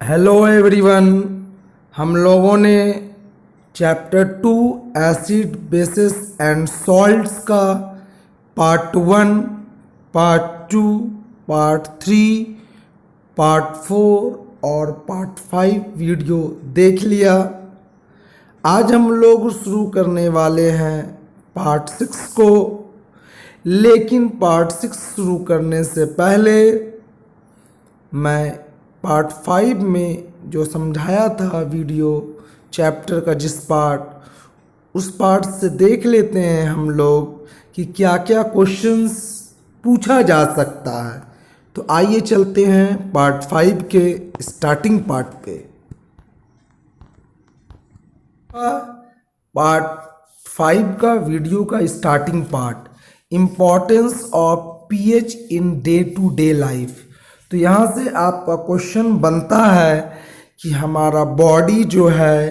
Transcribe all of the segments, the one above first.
Hello everyone. हम लोगों ने chapter 2 acid basis and salts का पार्ट 1, पार्ट 2, पार्ट 3, पार्ट 4 और पार्ट 5 वीडियो देख लिया। आज हम लोग शुरू करने वाले हैं पार्ट 6 को। लेकिन पार्ट 6 शुरू करने से पहले मैं पार्ट 5 में जो समझाया था वीडियो चैप्टर का जिस पार्ट, उस पार्ट से देख लेते हैं हम लोग कि क्या क्या क्वेश्चंस पूछा जा सकता है। तो आइए चलते हैं पार्ट 5 के स्टार्टिंग पार्ट पे। पार्ट 5 का वीडियो का starting part, importance of pH in day to day life. तो यहाँ से आपका क्वेश्चन बनता है कि हमारा बॉडी जो है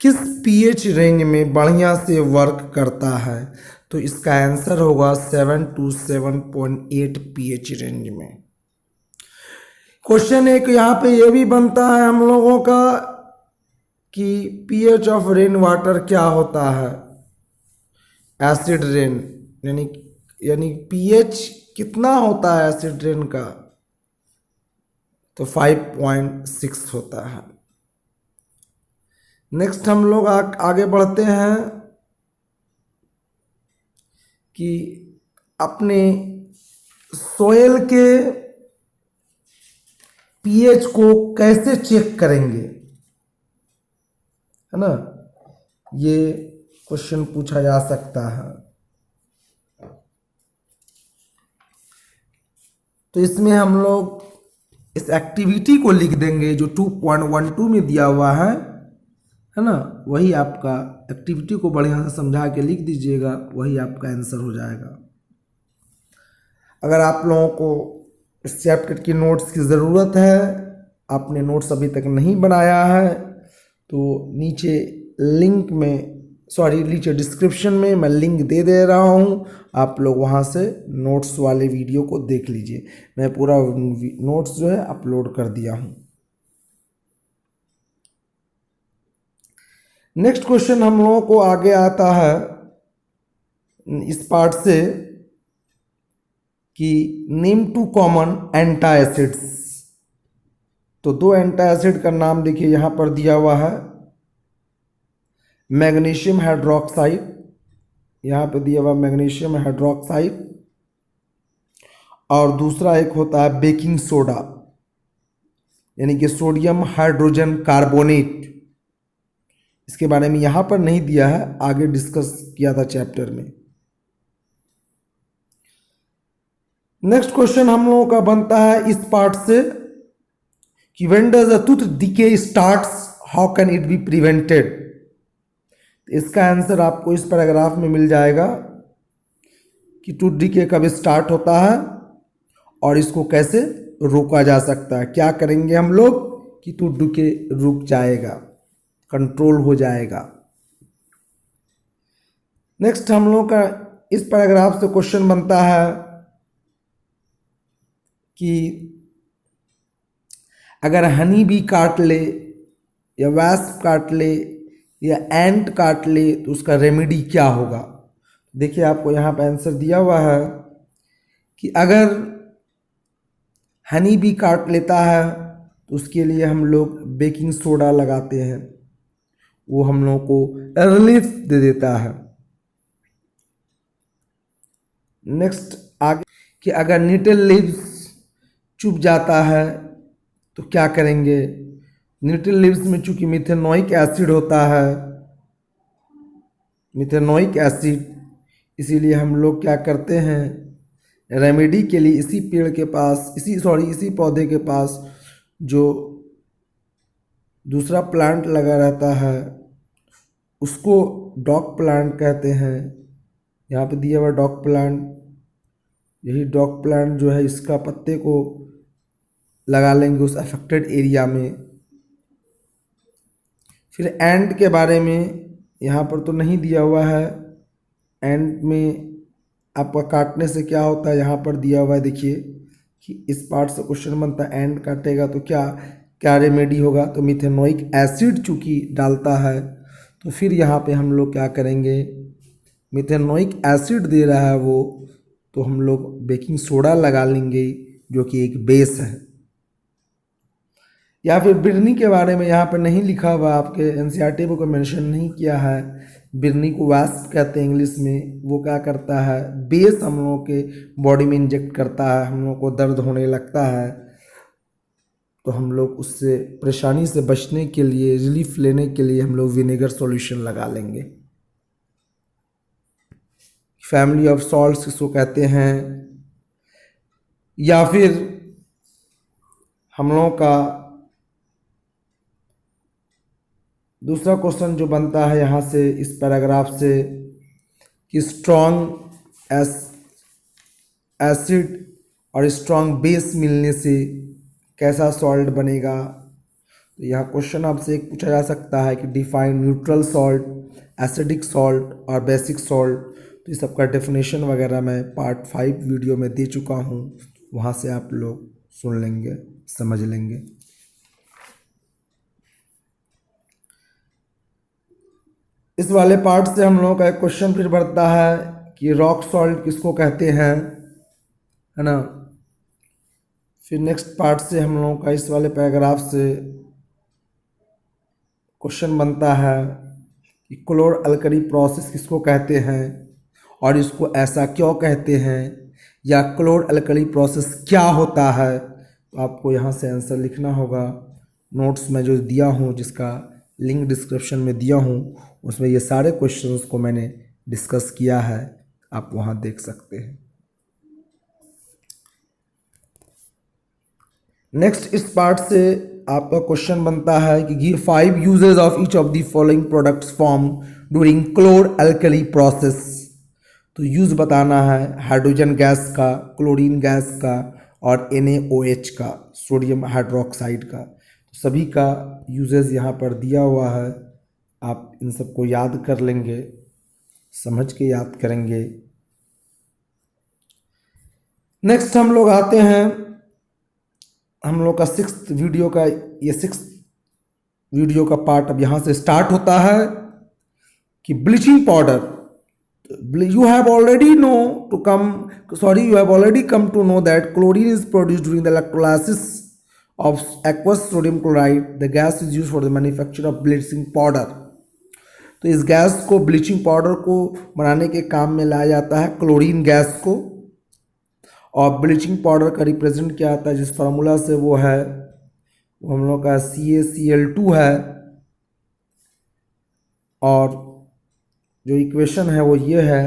किस पीएच रेंज में बढ़िया से वर्क करता है। तो इसका आंसर होगा 7 to 7.8 पीएच रेंज में। क्वेश्चन एक यहाँ पे ये भी बनता है हम लोगों का कि पीएच ऑफ रेन वाटर क्या होता है। एसिड रेन यानी पीएच कितना होता है एसिड रेन का, तो 5.6 होता है। नेक्स्ट हम लोग आगे बढ़ते हैं कि अपने सोयल के पीएच को कैसे चेक करेंगे, है ना। ये क्वेश्चन पूछा जा सकता है। तो इसमें हम लोग इस एक्टिविटी को लिख देंगे जो 2.12 में दिया हुआ है ना। वही आपका एक्टिविटी को बढ़िया से समझा के लिख दीजिएगा, वही आपका आंसर हो जाएगा। अगर आप लोगों को इस चैप्टर की नोट्स की ज़रूरत है, आपने नोट्स अभी तक नहीं बनाया है, तो नीचे डिस्क्रिप्शन में मैं लिंक दे दे रहा हूँ। आप लोग वहाँ से नोट्स वाले वीडियो को देख लीजिए। मैं पूरा नोट्स जो है अपलोड कर दिया हूँ। नेक्स्ट क्वेश्चन हम लोगों को आगे आता है इस पार्ट से कि नेम 2 कॉमन एंटा एसिड्स। तो 2 एंटा एसिड का नाम देखिए यहाँ पर दिया हुआ है। मैग्नीशियम हाइड्रोक्साइड, यहाँ पे दिया हुआ मैग्नीशियम हाइड्रोक्साइड, और दूसरा एक होता है बेकिंग सोडा यानी कि सोडियम हाइड्रोजन कार्बोनेट। इसके बारे में यहाँ पर नहीं दिया है, आगे डिस्कस किया था चैप्टर में। नेक्स्ट क्वेश्चन हम लोगों का बनता है इस पार्ट से कि when does a tooth decay starts, how can it be prevented. इसका आंसर आपको इस पैराग्राफ में मिल जाएगा कि टूथ डिके कब स्टार्ट होता है और इसको कैसे रोका जा सकता है। क्या करेंगे हम लोग कि टूथ डिके रुक जाएगा, कंट्रोल हो जाएगा। नेक्स्ट हम लोग का इस पैराग्राफ से क्वेश्चन बनता है कि अगर हनी बी काट ले या वैस्प काट ले या एंट काट ले तो उसका रेमेडी क्या होगा। देखिए आपको यहाँ पे आंसर दिया हुआ है कि अगर हनी बी काट लेता है तो उसके लिए हम लोग बेकिंग सोडा लगाते हैं, वो हम लोग को रिलीफ दे देता है। नेक्स्ट आगे कि अगर नीटल लीव्स चुभ जाता है तो क्या करेंगे। नीटल लीव्स में चूंकि मिथेनोइक एसिड होता है, मिथेनोइक एसिड, इसीलिए हम लोग क्या करते हैं रेमेडी के लिए इसी पेड़ के पास इसी पौधे के पास जो दूसरा प्लांट लगा रहता है उसको डॉग प्लांट कहते हैं। यहाँ पे दिया हुआ डॉग प्लांट, यही डॉग प्लांट जो है इसका पत्ते को लगा लेंगे उस अफेक्टेड एरिया में। फिर एंट के बारे में यहाँ पर तो नहीं दिया हुआ है, एंट में आपका काटने से क्या होता है यहाँ पर दिया हुआ है। देखिए कि इस पार्ट से क्वेश्चन बनता है एंट काटेगा तो क्या क्या रेमेडी होगा, तो मिथेनोइक एसिड चूँकि डालता है तो फिर यहाँ पे हम लोग क्या करेंगे, मिथेनोइक एसिड दे रहा है वो, तो हम लोग बेकिंग सोडा लगा लेंगे जो कि एक बेस है। या फिर बिरनी के बारे में यहाँ पर नहीं लिखा हुआ, आपके एनसीईआरटी बुक में मेंशन नहीं किया है। बिरनी को वास्प कहते हैं इंग्लिश में। वो क्या करता है, बेस हम लोगों के बॉडी में इंजेक्ट करता है, हम लोग को दर्द होने लगता है तो हम लोग उससे परेशानी से बचने के लिए, रिलीफ लेने के लिए हम लोग विनेगर सॉल्यूशन लगा लेंगे। फैमिली ऑफ सॉल्ट्स किसको कहते हैं। या फिर हम लोगों का दूसरा क्वेश्चन जो बनता है यहाँ से इस पैराग्राफ से कि स्ट्रॉन्ग एसिड और स्ट्रॉन्ग बेस मिलने से कैसा सॉल्ट बनेगा। तो यहाँ क्वेश्चन आपसे एक पूछा जा सकता है कि define neutral salt, acidic salt और बेसिक सॉल्ट। तो इस सबका डेफिनेशन वगैरह मैं पार्ट 5 वीडियो में दे चुका हूँ, वहाँ से आप लोग सुन लेंगे, समझ लेंगे। इस वाले पार्ट से हम लोगों का एक क्वेश्चन फिर बढ़ता है कि रॉक सॉल्ट किसको कहते हैं, है ना। फिर नेक्स्ट पार्ट से हम लोगों का इस वाले पैराग्राफ से क्वेश्चन बनता है कि क्लोर अल्कली प्रोसेस किसको कहते हैं और इसको ऐसा क्यों कहते हैं, या क्लोर अल्कली प्रोसेस क्या होता है। तो आपको यहाँ से आंसर लिखना होगा। नोट्स में जो दिया हूँ, जिसका लिंक डिस्क्रिप्शन में दिया हूँ, उसमें ये सारे क्वेश्चंस को मैंने डिस्कस किया है, आप वहाँ देख सकते हैं। नेक्स्ट इस पार्ट से आपका क्वेश्चन बनता है कि give 5 uses of each of the following products form during क्लोर alkali process. तो यूज बताना है हाइड्रोजन गैस का, क्लोरीन गैस का और NaOH का, सोडियम हाइड्रोक्साइड का। तो सभी का यूजेस यहाँ पर दिया हुआ है, आप इन सबको याद कर लेंगे, समझ के याद करेंगे। नेक्स्ट हम लोग आते हैं, हम लोग का 6th वीडियो का, ये 6th वीडियो का पार्ट अब यहाँ से स्टार्ट होता है कि bleaching powder. You have already come to know that chlorine is produced during the electrolysis of aqueous sodium chloride. The gas is used for the manufacture of bleaching powder. तो इस gas को, bleaching powder को बनाने के काम में लाया जाता है, क्लोरीन गैस को। और ब्लीचिंग पाउडर का रिप्रेजेंट क्या आता है, जिस फार्मूला से वो है, वो हम लोग का CaCl2 है। और जो इक्वेशन है वो ये है,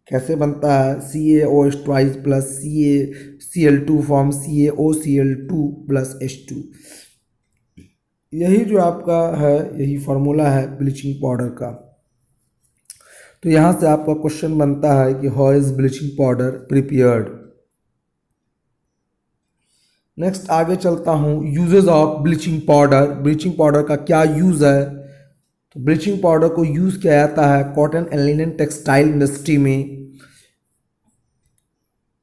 कैसे बनता है, CaOH twice plus CaCl2 form CaOCl2 plus H2। यही जो आपका है, यही फार्मूला है ब्लीचिंग पाउडर का। तो यहाँ से आपका क्वेश्चन बनता है कि how is bleaching powder prepared. Next आगे चलता हूँ, uses of bleaching powder. Bleaching powder का क्या यूज़ है। तो ब्लीचिंग पाउडर को यूज़ किया जाता है cotton and linen textile industry में।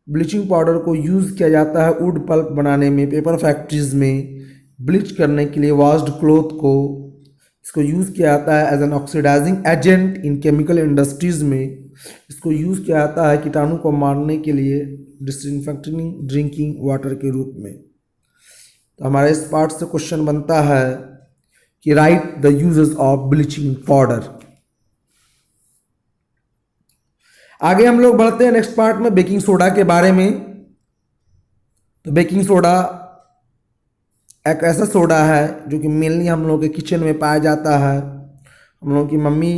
ब्लीचिंग पाउडर को यूज़ किया जाता है वुड पल्प बनाने में, पेपर फैक्ट्रीज में, ब्लीच करने के लिए वॉश्ड क्लोथ को। इसको यूज़ किया जाता है as an oxidising agent in chemical industries में। इसको यूज़ किया जाता है कीटाणु को मारने के लिए डिसइंफेक्टिंग ड्रिंकिंग वाटर के रूप में। तो हमारे इस पार्ट से क्वेश्चन बनता है कि right the uses of bleaching powder. आगे हम लोग बढ़ते हैं नेक्स्ट पार्ट में बेकिंग सोडा के बारे में। तो बेकिंग सोडा एक ऐसा सोडा है जो कि मेनली हम लोग के किचन में पाया जाता है। हम लोग की मम्मी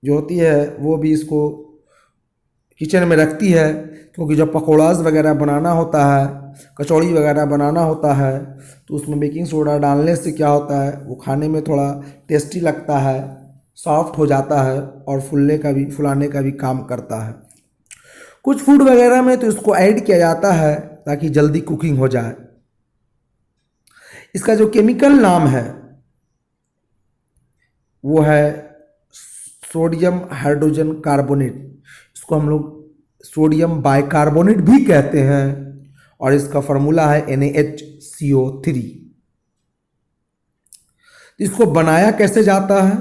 जो होती है वो भी इसको किचन में रखती है, क्योंकि जब पकौड़ास वगैरह बनाना होता है, कचौड़ी वगैरह बनाना होता है, तो उसमें बेकिंग सोडा डालने से क्या होता है, वो खाने में थोड़ा टेस्टी लगता है, सॉफ्ट हो जाता है और फुलाने का भी काम करता है। कुछ फूड वगैरह में तो इसको ऐड किया जाता है ताकि जल्दी कुकिंग हो जाए। इसका जो केमिकल नाम है वो है सोडियम हाइड्रोजन कार्बोनेट। इसको हम लोग सोडियम बाइकार्बोनेट भी कहते हैं और इसका फार्मूला है NaHCO3। इसको बनाया कैसे जाता है?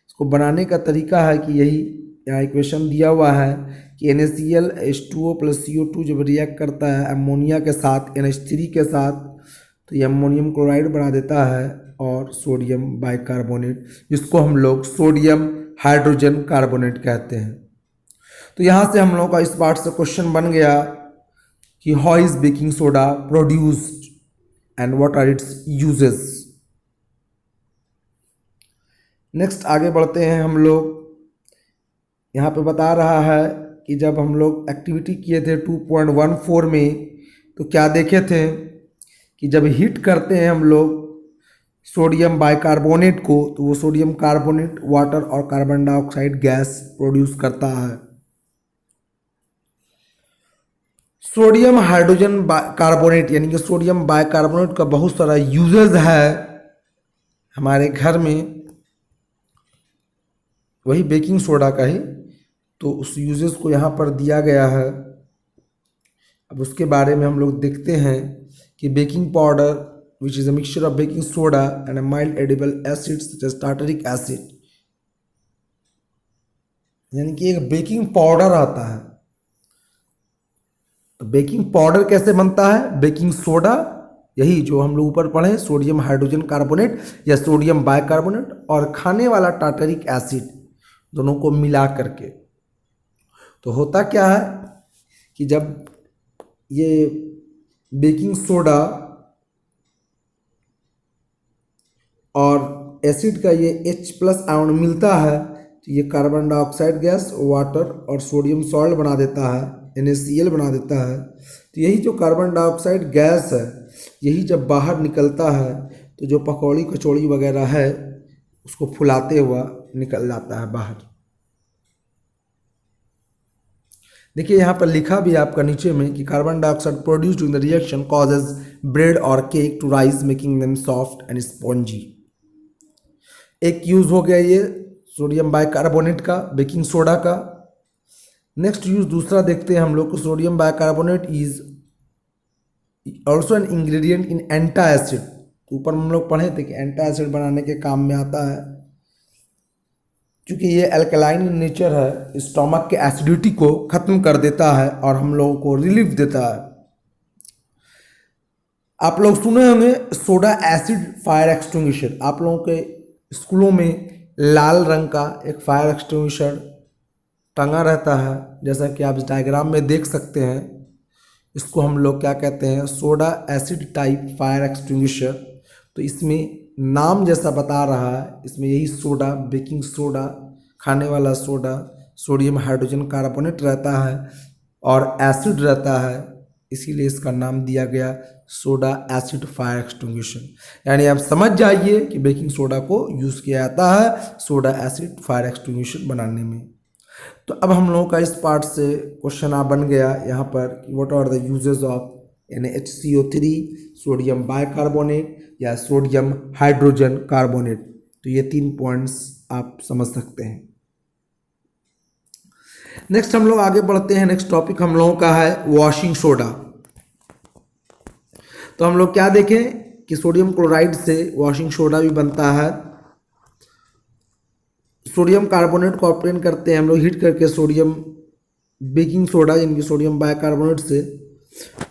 इसको बनाने का तरीका है कि यही यहाँ इक्वेशन दिया हुआ है कि NaCl H2O प्लस CO2 जब रिएक्ट करता है अमोनिया के साथ NH3 के साथ, तो ये अमोनियम क्लोराइड बना देता है और सोडियम बाइकार्बोनेट, जिसको हम लोग सोडियम हाइड्रोजन कार्बोनेट कहते हैं। तो यहाँ से हम लोगों का इस पार्ट से क्वेश्चन बन गया कि how is baking soda produced and what are its uses. Next आगे बढ़ते हैं हम लोग। यहाँ पे बता रहा है कि जब हम लोग एक्टिविटी किए थे 2.14 में, तो क्या देखे थे कि जब हीट करते हैं हम लोग सोडियम बाइकार्बोनेट को, तो वो सोडियम कार्बोनेट वाटर और कार्बन डाइऑक्साइड गैस प्रोड्यूस करता है। सोडियम हाइड्रोजन कार्बोनेट यानी कि सोडियम बाइकार्बोनेट का बहुत सारा यूजेस है हमारे घर में, वही बेकिंग सोडा का ही, तो उस यूजेस को यहाँ पर दिया गया है। अब उसके बारे में हम लोग देखते हैं कि baking powder which is a mixture of baking soda and a mild edible acid such as tartaric acid, यानी कि एक बेकिंग पाउडर आता है। तो बेकिंग पाउडर कैसे बनता है? बेकिंग सोडा, यही जो हम लोग ऊपर पढ़े, सोडियम हाइड्रोजन कार्बोनेट या सोडियम बाइकार्बोनेट, और खाने वाला टार्टरिक एसिड, दोनों को मिला करके। तो होता क्या है कि जब ये बेकिंग सोडा और एसिड का ये H+ आयन मिलता है, तो ये कार्बन डाइऑक्साइड गैस, वाटर और सोडियम सॉल्ट बना देता है, NaCl बना देता है। तो यही जो कार्बन डाइऑक्साइड गैस है, यही जब बाहर निकलता है तो जो पकौड़ी कचौड़ी वगैरह है उसको फुलाते हुआ निकल जाता है बाहर। देखिए यहाँ पर लिखा भी आपका नीचे में कि carbon dioxide produced in the reaction causes bread और cake to rise making them soft and spongy. एक यूज हो गया ये सोडियम बाइकार्बोनेट का, बेकिंग सोडा का। नेक्स्ट यूज दूसरा देखते हैं हम लोग को। Sodium bicarbonate is also an ingredient in antacid. ऊपर हम लोग पढ़े थे कि एंटा एसिड बनाने के काम में आता है। क्योंकि ये अल्कलाइन इन नेचर है, स्टोमक के एसिडिटी को खत्म कर देता है और हम लोगों को रिलीफ देता है। आप लोग सुने होंगे सोडा एसिड फायर एक्सटिंग्विशर। आप लोगों के स्कूलों में लाल रंग का एक फायर एक्सटिंग्विशर टंगा रहता है, जैसा कि आप इस डायग्राम में देख सकते हैं। इसको हम लोग क्या कहते हैं? Soda acid type fire extinguisher. तो इसमें नाम जैसा बता रहा है, इसमें यही सोडा, बेकिंग सोडा, खाने वाला सोडा, सोडियम हाइड्रोजन कार्बोनेट रहता है और एसिड रहता है, इसीलिए इसका नाम दिया गया सोडा एसिड फायर एक्सटिंग्विशर। यानी आप समझ जाइए कि बेकिंग सोडा को यूज़ किया जाता है सोडा एसिड फायर एक्सटिंग्विशर बनाने में। तो अब हम लोगों का इस पार्ट से क्वेश्चन आ बन गया यहाँ पर, what are the uses of NaHCO3, sodium bicarbonate या सोडियम हाइड्रोजन कार्बोनेट। तो ये 3 पॉइंट्स आप समझ सकते हैं। नेक्स्ट हम लोग आगे बढ़ते हैं। नेक्स्ट टॉपिक हम लोगों का है वॉशिंग सोडा। तो हम लोग क्या देखें कि सोडियम क्लोराइड से वॉशिंग सोडा भी बनता है। सोडियम कार्बोनेट को ऑब्टेन करते हैं हम लोग हीट करके सोडियम बेकिंग सोडा यानी कि सोडियम बाइकार्बोनेट से,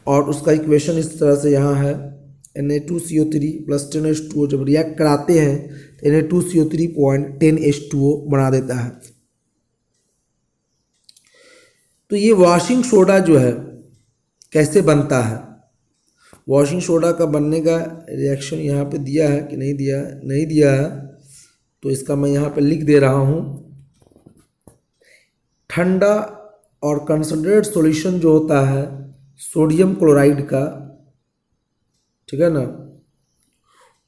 और उसका इक्वेशन इस तरह से यहाँ है Na2CO3 प्लस 10H2O। जब रिएक्ट कराते हैं तो Na2CO3.10H2O बना देता है। तो ये वॉशिंग सोडा जो है कैसे बनता है? वॉशिंग सोडा का बनने का रिएक्शन यहाँ पे दिया है कि नहीं दिया है? नहीं दिया है, तो इसका मैं यहाँ पे लिख दे रहा हूँ। ठंडा और कंसनट्रेट सॉल्यूशन जो होता है सोडियम क्लोराइड का, ठीक है ना,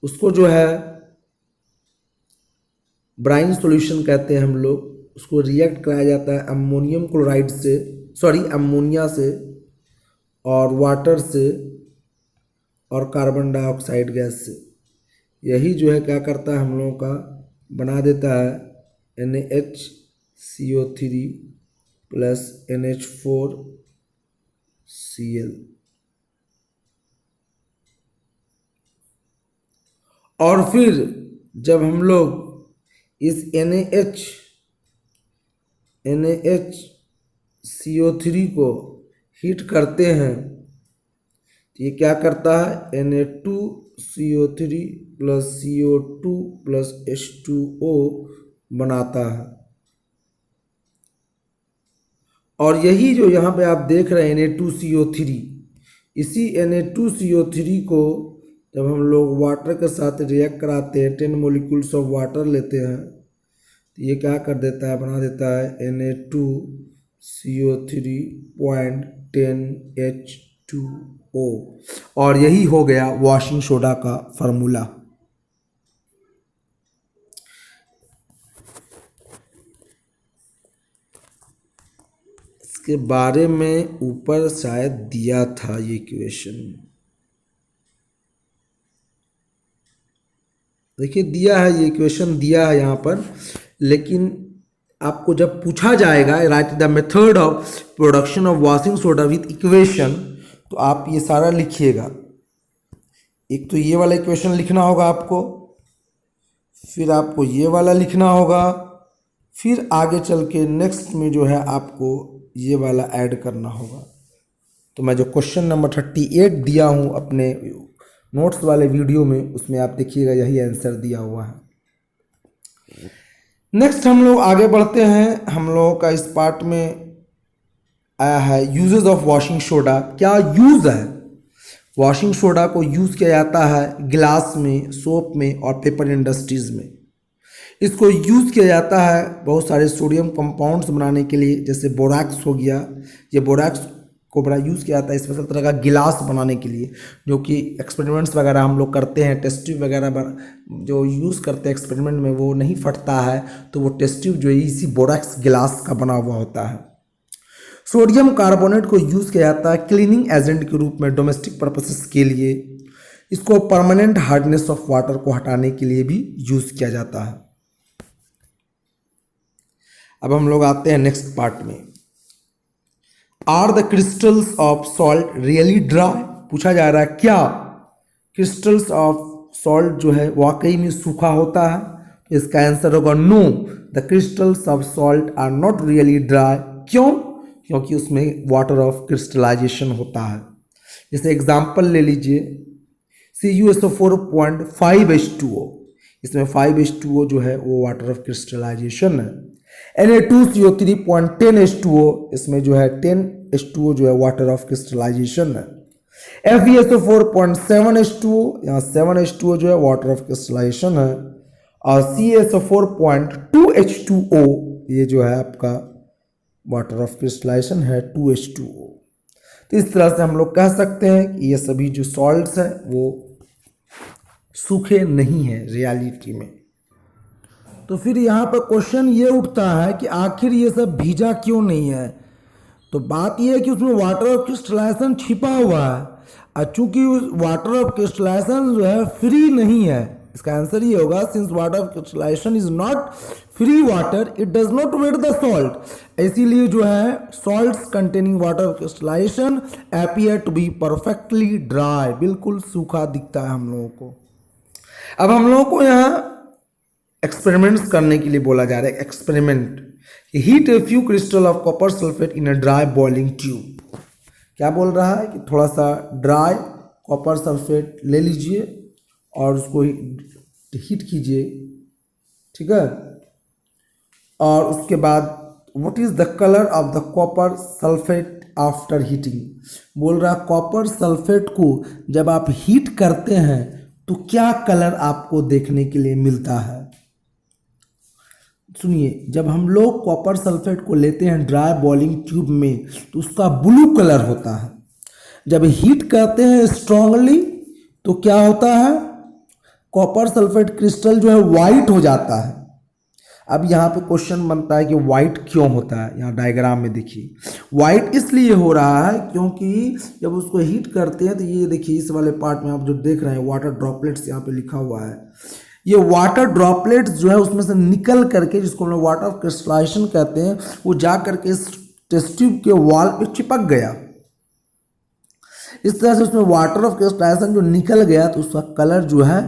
उसको जो है ब्राइन सॉल्यूशन कहते हैं हम लोग। उसको रिएक्ट कराया जाता है अमोनियम क्लोराइड से, अमोनिया से और वाटर से और कार्बन डाइऑक्साइड गैस से। यही जो है क्या करता है हम लोगों का बना देता है NaHCO3 प्लस NH4Cl। और फिर जब हम लोग इस NaHCO3 को हीट करते हैं तो ये क्या करता है, Na2CO3 plus CO2 plus H2O बनाता है। और यही जो यहाँ पे आप देख रहे हैं Na2CO3, इसी Na2CO3 को जब हम लोग वाटर के साथ रिएक्ट कराते हैं, 10 मॉलिक्यूल्स ऑफ वाटर लेते हैं तो ये क्या कर देता है, बना देता है Na2CO3.10H2O। और यही हो गया वॉशिंग सोडा का फार्मूला। इसके बारे में ऊपर शायद दिया था ये इक्वेशन, देखिए दिया है, ये इक्वेशन दिया है यहाँ पर, लेकिन आपको जब पूछा जाएगा right the method of production of washing soda with equation, तो आप ये सारा लिखिएगा। एक तो ये वाला इक्वेशन लिखना होगा आपको, फिर आपको ये वाला लिखना होगा, फिर आगे चल के नेक्स्ट में जो है आपको ये वाला ऐड करना होगा। तो मैं जो क्वेश्चन नंबर 38 दिया हूँ अपने नोट्स वाले वीडियो में, उसमें आप देखिएगा यही आंसर दिया हुआ है। नेक्स्ट हम लोग आगे बढ़ते हैं। हम लोगों का इस पार्ट में आया है यूजेस ऑफ वॉशिंग सोडा। क्या यूज़ है? वॉशिंग सोडा को यूज़ किया जाता है गिलास में, सोप में और पेपर इंडस्ट्रीज़ में। इसको यूज़ किया जाता है बहुत सारे सोडियम कंपाउंड्स बनाने के लिए, जैसे बोरैक्स हो गया। ये बोरैक्स को बड़ा यूज़ किया जाता है स्पेशल तरह का गिलास बनाने के लिए, जो कि एक्सपेरिमेंट्स वगैरह हम लोग करते हैं, टेस्ट ट्यूब वगैरह जो यूज़ करते हैं एक्सपेरिमेंट में, वो नहीं फटता है तो वो टेस्ट ट्यूब जो है इसी बोरैक्स गिलास का बना हुआ होता है। सोडियम कार्बोनेट को यूज़ किया जाता है क्लीनिंग एजेंट के रूप में डोमेस्टिक पर्पसेस के लिए। इसको परमानेंट हार्डनेस ऑफ वाटर को हटाने के लिए भी यूज़ किया जाता है। अब हम लोग आते हैं नेक्स्ट पार्ट में। Are the crystals of salt really dry? पूछा जा रहा है क्या क्रिस्टल्स ऑफ सॉल्ट जो है वाकई में सूखा होता है? तो इसका आंसर होगा no, the crystals of salt are not really dry. क्यों? क्योंकि उसमें वाटर ऑफ क्रिस्टलाइजेशन होता है। जैसे एग्जांपल ले लीजिए CuSO4.5H2O, इसमें 5H2O जो है वो वाटर ऑफ क्रिस्टलाइजेशन है। Na2CO3.10H2O, इसमें जो है 10H2O जो है वाटर ऑफ क्रिस्टलाइजेशन है। FeSO4.7H2O, यहाँ 7H2O जो है वाटर ऑफ क्रिस्टलाइजेशन है। और CaSO4.2H2O, ये जो है आपका वाटर ऑफ क्रिस्टलाइजेशन है 2H2O। तो इस तरह से हम लोग कह सकते हैं कि ये सभी जो सॉल्ट्स हैं वो सूखे नहीं हैं रियलिटी में। तो फिर यहाँ पर क्वेश्चन ये उठता है कि आखिर ये सब भीजा क्यों नहीं है? तो बात ये है कि उसमें वाटर ऑफ क्रिस्टलाइजेशन छिपा हुआ है, और चूंकि उस वाटर ऑफ क्रिस्टलाइजेशन जो है फ्री नहीं है, इसका आंसर ये होगा since water of crystallisation is not free water it does not wet the salt. इसीलिए जो है salts containing water of crystallisation appear to be perfectly dry, बिल्कुल सूखा दिखता है हम लोगों को। अब हम लोगों को यहाँ एक्सपेरिमेंट्स करने के लिए बोला जा रहा है। Experiment, heat a few crystal of copper sulphate in a dry boiling tube. क्या बोल रहा है कि थोड़ा सा ड्राई कॉपर सल्फेट ले लीजिए और उसको हीट कीजिए, ठीक है। और उसके बाद what is the colour of the copper sulphate after heating? बोल रहा है कॉपर सल्फेट को जब आप हीट करते हैं तो क्या कलर आपको देखने के लिए मिलता है? सुनिए, जब हम लोग कॉपर सल्फेट को लेते हैं ड्राई बॉइलिंग ट्यूब में तो उसका ब्लू कलर होता है। जब हीट करते हैं स्ट्रांगली तो क्या होता है, कॉपर सल्फेट क्रिस्टल जो है वाइट हो जाता है। अब यहाँ पे क्वेश्चन बनता है कि वाइट क्यों होता है? यहाँ डायग्राम में देखिए, वाइट इसलिए हो रहा है क्योंकि जब उसको हीट करते हैं तो ये देखिए इस वाले पार्ट में आप जो देख रहे हैं वाटर ड्रॉपलेट्स यहाँ पे लिखा हुआ है, ये वाटर ड्रॉपलेट्स जो है उसमें से निकल करके, जिसको हम लोग वाटर ऑफ क्रिस्टलाइजेशन कहते हैं, वो जा करके इस टेस्ट ट्यूब के वॉल पे चिपक गया। इस तरह से उसमें वाटर ऑफ क्रिस्टलाइजेशन जो निकल गया तो उसका कलर जो है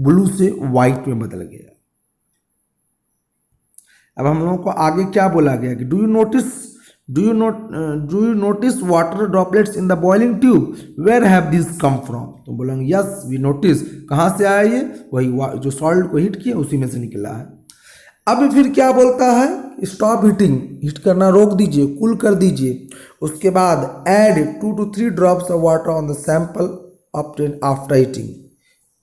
ब्लू से वाइट में बदल गया। अब हम लोगों को आगे क्या बोला गया कि do you notice water droplets in the boiling tube, where have this come from. तो बोलेंगे यस वी नोटिस, कहाँ से आया ये, वही जो सॉल्ट को हीट किया उसी में से निकला है। अब फिर क्या बोलता है, स्टॉप हीटिंग, हीट करना रोक दीजिए, कूल कर दीजिए। उसके बाद add 2 to 3 drops of water on the sample after heating,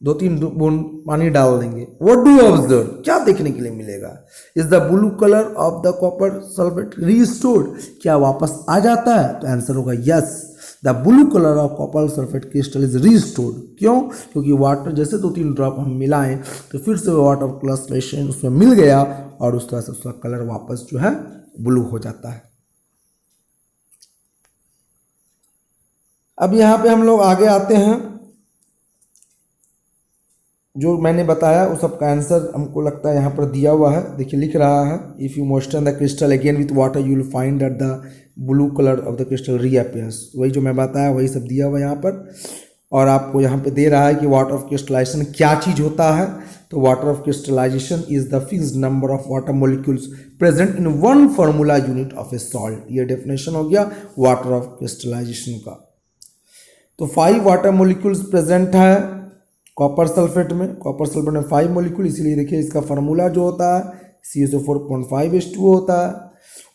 2-3 बूंद पानी डाल देंगे। व्हाट डू यू ऑब्जर्व, क्या देखने के लिए मिलेगा, is the blue colour of the copper sulphate restored, क्या वापस आ जाता है। तो आंसर होगा yes, the blue colour of copper sulphate crystal is restored. क्यों, क्योंकि वाटर जैसे 2-3 ड्रॉप हम मिलाएं तो फिर से वाटर क्रिस्टलाइजेशन उसमें मिल गया और उस तरह से उसका कलर वापस जो है ब्लू हो जाता है। अब यहाँ पे हम लोग आगे आते हैं, जो मैंने बताया उस सब का आंसर हमको लगता है यहाँ पर दिया हुआ है। देखिए लिख रहा है, if you moisture the crystal again with water you will find that the blue colour of the crystal reappears. वही जो मैं बताया वही सब दिया हुआ है यहाँ पर। और आपको यहाँ पे दे रहा है कि वाटर ऑफ क्रिस्टलाइजेशन क्या चीज़ होता है। तो water of crystallisation is the fixed number of water molecules present in one formula unit of a salt. ये डेफिनेशन हो गया वाटर ऑफ क्रिस्टलाइजेशन का। तो 5 वाटर मॉलिक्यूल्स प्रेजेंट है कॉपर सल्फेट में। कॉपर सल्फेट में 5 मॉलिक्यूल, इसीलिए देखिए इसका फार्मूला जो होता है CSO4.5H2O होता है।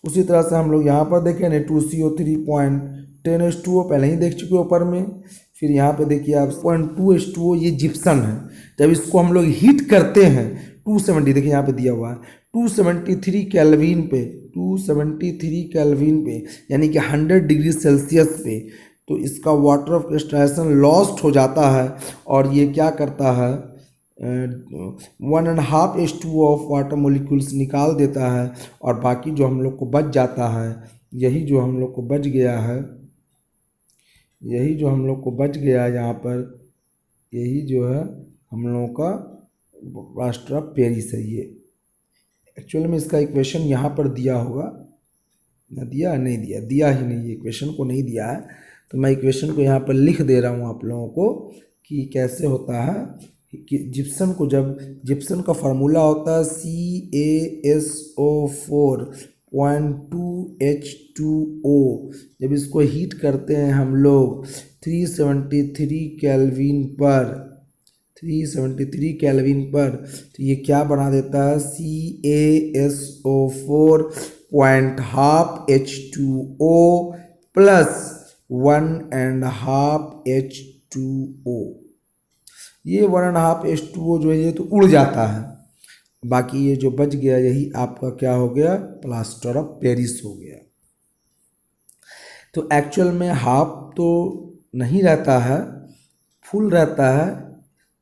उसी तरह से हम लोग यहाँ पर देखें Na2CO3.10H2O पहले ही देख चुके ऊपर में। फिर यहाँ पे देखिए आप 0.2H2O ये जिप्सन है। जब इसको हम लोग हीट करते हैं 270, देखिए यहाँ पे दिया हुआ है 273 केल्विन पे, 273 केल्विन पे यानी कि 100 डिग्री सेल्सियस पे, तो इसका वाटर ऑफ क्रिस्टलाइजेशन लॉस्ट हो जाता है और ये क्या करता है 1.5 H2O ऑफ वाटर मोलिक्यूल्स निकाल देता है और बाकी जो हम लोग को बच जाता है, यही जो हम लोग को बच गया है, यही जो हम लोग को बच गया है यहाँ पर, यही जो है हम लोगों का प्लास्टर ऑफ पेरिस है। ये एक्चुअल में इसका इक्वेशन यहाँ पर दिया होगा, ना दिया नहीं दिया, दिया ही नहीं, इक्वेशन को नहीं दिया है। तो मैं इक्वेशन को यहाँ पर लिख दे रहा हूँ आप लोगों को कि कैसे होता है कि जिप्सन को, जब जिप्सन का फार्मूला होता है CaSO4.2H2O, जब इसको हीट करते हैं हम लोग 373 केल्विन पर, 373 केल्विन पर, तो ये क्या बना देता है CaSO4.5H2O प्लस 1.5 H2O। ये 1.5 H2O जो है ये तो उड़ जाता है, बाकी ये जो बच गया यही आपका क्या हो गया, प्लास्टर ऑफ पेरिस हो गया। तो एक्चुअल में हाफ तो नहीं रहता है, फुल रहता है।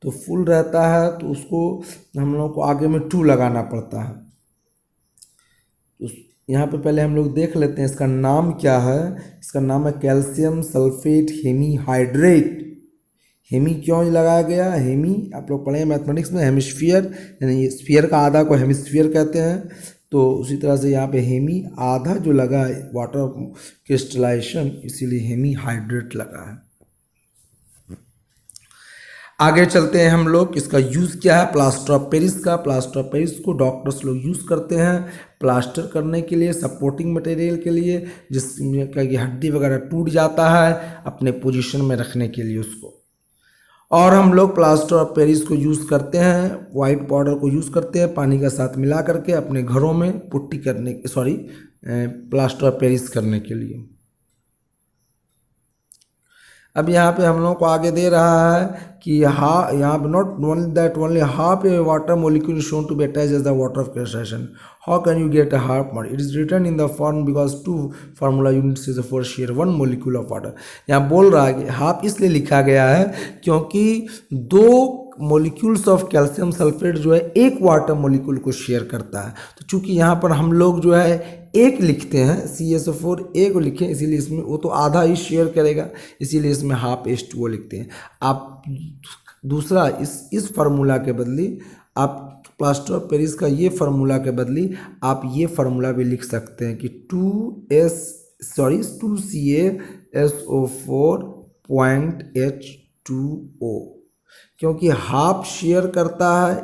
तो फुल रहता है तो उसको हम लोग को आगे में 2 लगाना पड़ता है। तो यहाँ पे पहले हम लोग देख लेते हैं इसका नाम क्या है। इसका नाम है कैल्शियम सल्फेट हेमीहाइड्रेट। हेमी क्यों लगाया गया, हेमी आप लोग पढ़े मैथमेटिक्स में, हेमिस्फीयर यानी स्फीयर का आधा को हेमिस्फीयर कहते हैं। तो उसी तरह से यहाँ पे हेमी आधा जो लगा है वाटर क्रिस्टलाइजेशन, इसीलिए हेमीहाइड्रेट लगा है। आगे चलते हैं हम लोग, इसका यूज़ क्या है प्लास्टर ऑफ पेरिस का। प्लास्टर ऑफ पेरिस को डॉक्टर्स लोग यूज़ करते हैं प्लास्टर करने के लिए, सपोर्टिंग मटेरियल के लिए, जिसमें क्या कि हड्डी वगैरह टूट जाता है अपने पोजीशन में रखने के लिए उसको। और हम लोग प्लास्टर ऑफ पेरिस को यूज़ करते हैं, वाइट पाउडर को यूज़ करते हैं पानी का साथ मिला करके अपने घरों में पुट्टी करने, प्लास्टर ऑफ पेरिस करने के लिए। अब यहाँ पे हम लोग को आगे दे रहा है कि यहाँ पे not only that only half a water molecule shown to be attach as the water of crystallisation, how can you get a half mode, it is written in the form because 2 formula units is for share 1 molecule of water. यहाँ बोल रहा है कि half इसलिए लिखा गया है क्योंकि 2 मोलिक्यूल्स ऑफ कैल्शियम सल्फेट जो है एक वाटर मोलिक्यूल को शेयर करता है। तो चूंकि यहाँ पर हम लोग जो है एक लिखते हैं, CSO4 एक लिखें, इसीलिए इसमें वो तो आधा ही शेयर करेगा, इसीलिए इसमें हाफ H2O लिखते हैं। आप दूसरा इस फार्मूला के बदली आप प्लास्टर ऑफ पेरिस का ये फार्मूला के बदली आप ये फार्मूला भी लिख सकते हैं कि 2CaSO4 H2O, क्योंकि हाफ शेयर करता है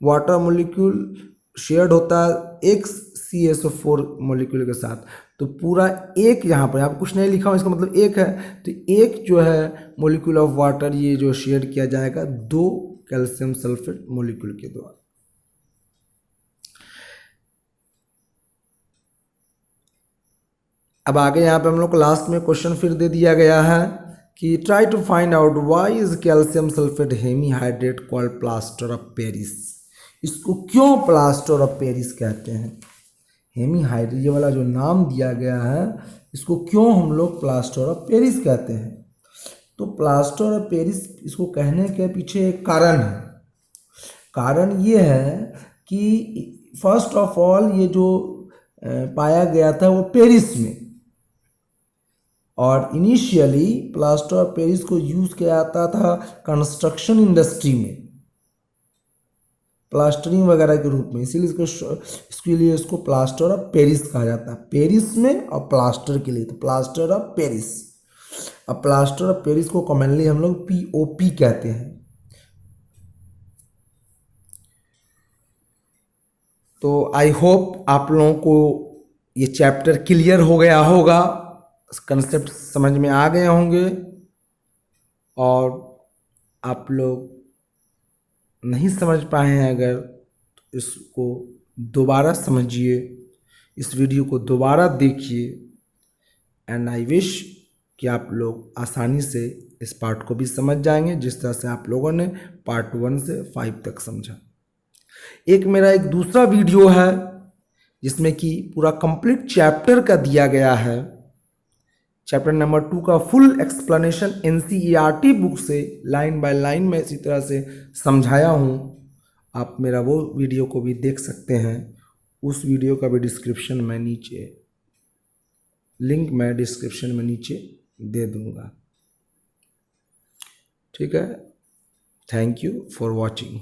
वाटर मोलिक्यूल, शेयर्ड होता है एक CSO4 मोलिक्यूल के साथ। तो पूरा एक, यहाँ पर आप कुछ नहीं लिखा हूँ, इसका मतलब एक है, तो एक जो है मोलिक्यूल ऑफ वाटर ये जो शेयर किया जाएगा 2 कैल्शियम सल्फेट मोलिक्यूल के द्वारा। अब आगे यहाँ पे हम लोग को लास्ट में क्वेश्चन फिर दे दिया गया है कि try to find out why is calcium sulphate hemihydrate called plaster of Paris. इसको क्यों प्लास्टर ऑफ पेरिस कहते हैं? हेमीहाइड्रेट ये वाला जो नाम दिया गया है, इसको क्यों हम लोग प्लास्टर ऑफ पेरिस कहते हैं? तो प्लास्टर ऑफ पेरिस इसको कहने के पीछे एक कारण है। कारण ये है कि फर्स्ट ऑफ ऑल ये जो पाया गया था वो पेरिस में, और इनिशियली प्लास्टर ऑफ पेरिस को यूज़ किया जाता था कंस्ट्रक्शन इंडस्ट्री में, प्लास्टरिंग वगैरह के रूप में, इसीलिए इसके लिए इसको प्लास्टर ऑफ पेरिस कहा जाता है, पेरिस में और प्लास्टर के लिए, तो प्लास्टर ऑफ पेरिस। अब प्लास्टर ऑफ पेरिस को कॉमनली हम लोग POP कहते हैं। तो आई होप आप लोगों को ये चैप्टर क्लियर हो गया होगा, कंसेप्ट समझ में आ गए होंगे, और आप लोग नहीं समझ पाए हैं अगर, तो इसको दोबारा समझिए, इस वीडियो को दोबारा देखिए, एंड आई विश कि आप लोग आसानी से इस पार्ट को भी समझ जाएंगे जिस तरह से आप लोगों ने पार्ट 1 से 5 तक समझा। एक मेरा एक दूसरा वीडियो है जिसमें कि पूरा कंप्लीट चैप्टर का दिया गया है, चैप्टर नंबर 2 का फुल एक्सप्लेनेशन NCERT बुक से लाइन बाय लाइन में इसी तरह से समझाया हूँ। आप मेरा वो वीडियो को भी देख सकते हैं, उस वीडियो का भी डिस्क्रिप्शन में नीचे लिंक मैं डिस्क्रिप्शन में नीचे दे दूँगा। ठीक है, thank you for watching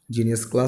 genius class.